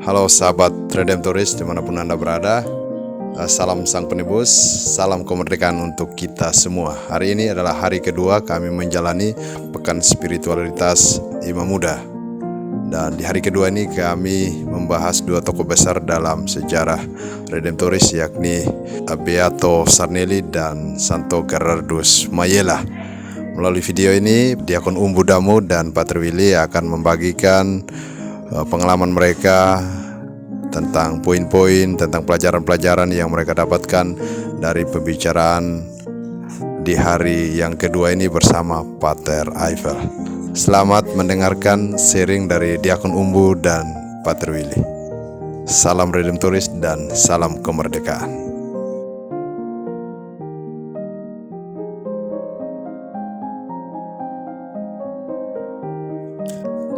Halo sahabat Redemptoris dimanapun Anda berada. Salam Sang Penebus, salam kemerdekaan untuk kita semua. Hari ini adalah hari kedua kami menjalani Pekan Spiritualitas Imam Muda. Dan di hari kedua ini kami membahas dua tokoh besar dalam sejarah Redemptoris, yakni Beato Sarnelli dan Santo Gerardus Mayela. Melalui video ini, Diakon Umbu Damu dan Pater Willy akan membagikan pengalaman mereka tentang poin-poin, tentang pelajaran-pelajaran yang mereka dapatkan dari pembicaraan di hari yang kedua ini bersama Pater Eiffel. Selamat mendengarkan sharing dari Diakon Umbu dan Pater Willy. Salam Redemptoris dan salam kemerdekaan.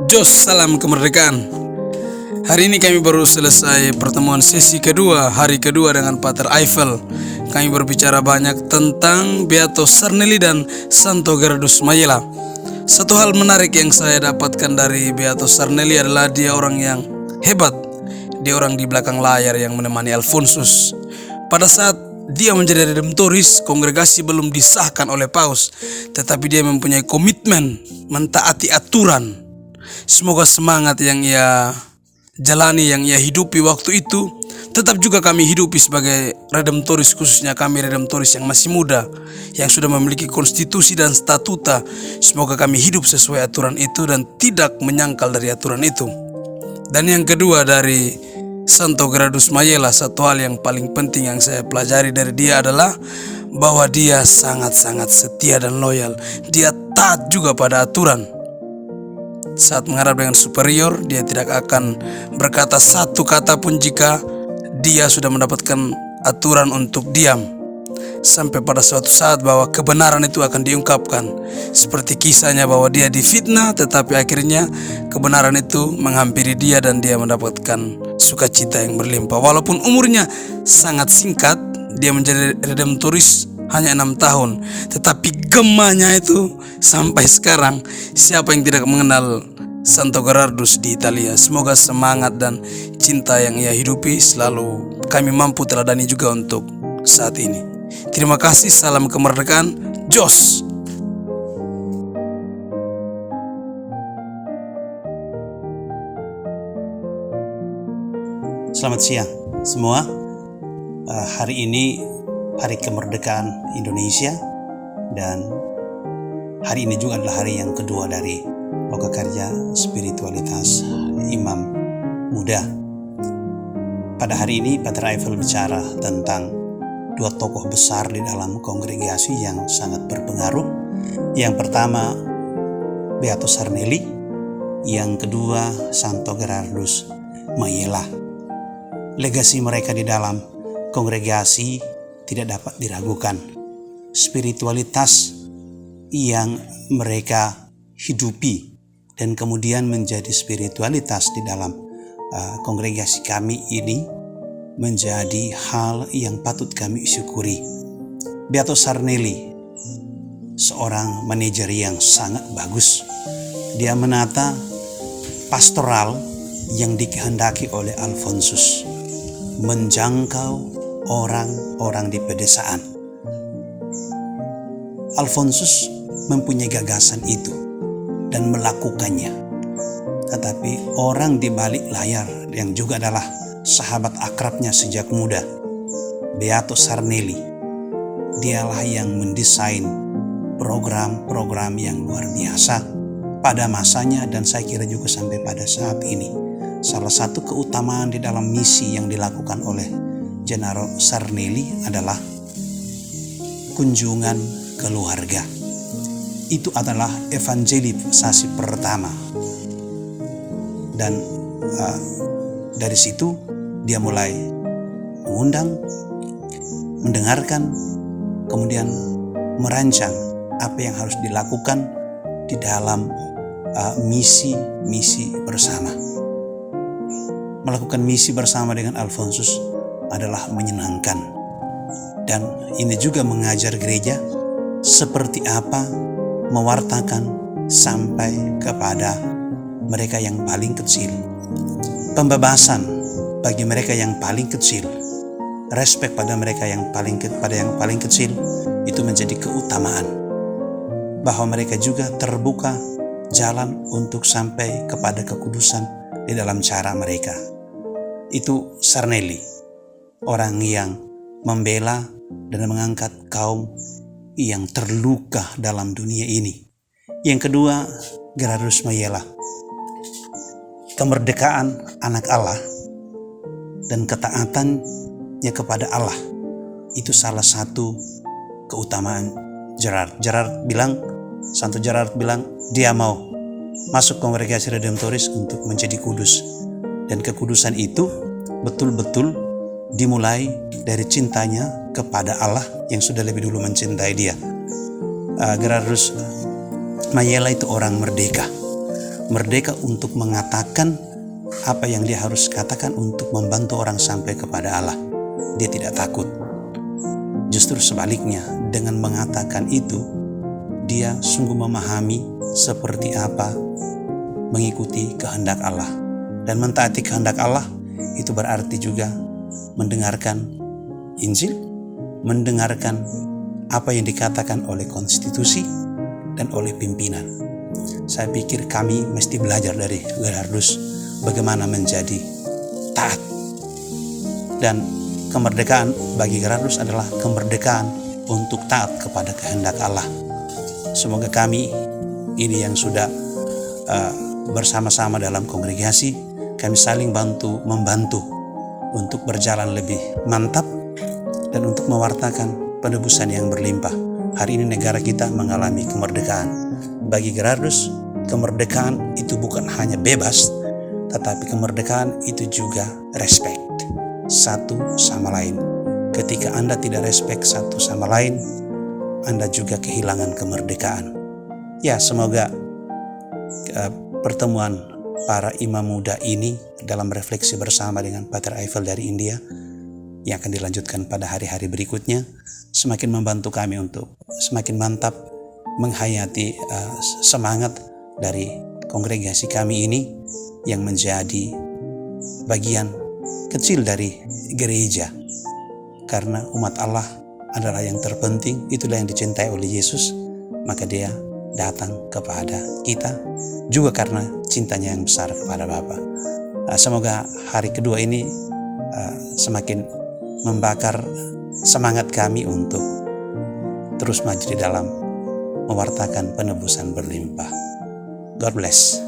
Jos, salam kemerdekaan. Hari ini kami baru selesai pertemuan sesi kedua, hari kedua dengan Pater Eiffel. Kami berbicara banyak tentang Beato Sarnelli dan Santo Gerardus Mayela. Satu hal menarik yang saya dapatkan dari Beato Sarnelli adalah dia orang yang hebat. Dia orang di belakang layar yang menemani Alfonsus. Pada saat dia menjadi redemptoris, kongregasi belum disahkan oleh Paus, tetapi dia mempunyai komitmen mentaati aturan. Semoga semangat yang ia jalani, yang ia hidupi waktu itu, tetap juga kami hidupi sebagai redemptoris, khususnya kami redemptoris yang masih muda, yang sudah memiliki konstitusi dan statuta. Semoga kami hidup sesuai aturan itu dan tidak menyangkal dari aturan itu. Dan yang kedua dari Santo Gerardus Mayela, satu hal yang paling penting yang saya pelajari dari dia adalah bahwa dia sangat-sangat setia dan loyal. Dia taat juga pada aturan. Saat menghadap dengan superior, dia tidak akan berkata satu kata pun jika dia sudah mendapatkan aturan untuk diam. Sampai pada suatu saat bahwa kebenaran itu akan diungkapkan. Seperti kisahnya bahwa dia difitnah, tetapi akhirnya kebenaran itu menghampiri dia dan dia mendapatkan sukacita yang berlimpah. Walaupun umurnya sangat singkat, dia menjadi redemptoris hanya 6 tahun, tetapi gemanya itu sampai sekarang. Siapa yang tidak mengenal Santo Gerardus di Italia? Semoga semangat dan cinta yang ia hidupi selalu kami mampu teladani juga untuk saat ini. Terima kasih, salam kemerdekaan, Jos. Selamat siang semua. Hari ini Hari Kemerdekaan Indonesia, dan hari ini juga adalah hari yang kedua dari Lokakarya Spiritualitas Imam Muda. Pada hari ini Pater Eiffel bicara tentang dua tokoh besar di dalam kongregasi yang sangat berpengaruh. Yang pertama Beato Sarnelli, yang kedua Santo Gerardus Mayela. Legasi mereka di dalam kongregasi tidak dapat diragukan. Spiritualitas yang mereka hidupi dan kemudian menjadi spiritualitas di dalam kongregasi kami ini menjadi hal yang patut kami syukuri. Beato Sarnelli, seorang manajer yang sangat bagus. Dia menata pastoral yang dikehendaki oleh Alfonsus, menjangkau orang-orang di pedesaan. Alfonsus mempunyai gagasan itu dan melakukannya. Tetapi orang di balik layar yang juga adalah sahabat akrabnya sejak muda, Beato Sarnelli, dialah yang mendesain program-program yang luar biasa pada masanya dan saya kira juga sampai pada saat ini. Salah satu keutamaan di dalam misi yang dilakukan oleh Gennaro Sarnelli adalah kunjungan keluarga. Itu adalah evangelisasi pertama. Dan dari situ dia mulai mengundang, mendengarkan, kemudian merancang apa yang harus dilakukan di dalam misi bersama. Melakukan misi bersama dengan Alfonsus adalah menyenangkan, dan ini juga mengajar gereja seperti apa mewartakan sampai kepada mereka yang paling kecil. Pembebasan bagi mereka yang paling kecil, respek pada mereka yang paling kecil itu menjadi keutamaan, bahwa mereka juga terbuka jalan untuk sampai kepada kekudusan di dalam cara mereka. Itu Sarnelli, orang yang membela dan mengangkat kaum yang terluka dalam dunia ini. Yang kedua, Gerardus Mayela, kemerdekaan anak Allah dan ketaatannya kepada Allah itu salah satu keutamaan Gerard. Santo Gerard bilang dia mau masuk kongregasi Redemptoris untuk menjadi kudus, dan kekudusan itu betul-betul dimulai dari cintanya kepada Allah yang sudah lebih dulu mencintai dia. Gerardus Mayela itu orang merdeka untuk mengatakan apa yang dia harus katakan untuk membantu orang sampai kepada Allah. Dia tidak takut. Justru sebaliknya, dengan mengatakan itu, dia sungguh memahami seperti apa mengikuti kehendak Allah. Dan mentaati kehendak Allah itu berarti juga mendengarkan Injil, mendengarkan apa yang dikatakan oleh konstitusi dan oleh pimpinan. Saya pikir kami mesti belajar dari Gerardus bagaimana menjadi taat. Dan kemerdekaan bagi Gerardus adalah kemerdekaan untuk taat kepada kehendak Allah. Semoga kami ini yang sudah bersama-sama dalam kongregasi, kami saling membantu untuk berjalan lebih mantap dan untuk mewartakan penebusan yang berlimpah. Hari ini negara kita mengalami kemerdekaan. Bagi Gerardus, kemerdekaan itu bukan hanya bebas, tetapi kemerdekaan itu juga respect satu sama lain. Ketika Anda tidak respect satu sama lain, Anda juga kehilangan kemerdekaan. Ya, semoga pertemuan para imam muda ini dalam refleksi bersama dengan Pater Eiffel dari India yang akan dilanjutkan pada hari-hari berikutnya semakin membantu kami untuk semakin mantap menghayati semangat dari kongregasi kami ini yang menjadi bagian kecil dari gereja, karena umat Allah adalah yang terpenting, itulah yang dicintai oleh Yesus, maka dia datang kepada kita juga karena cintanya yang besar kepada Bapa. Semoga hari kedua ini semakin membakar semangat kami untuk terus maju di dalam mewartakan penebusan berlimpah. God bless.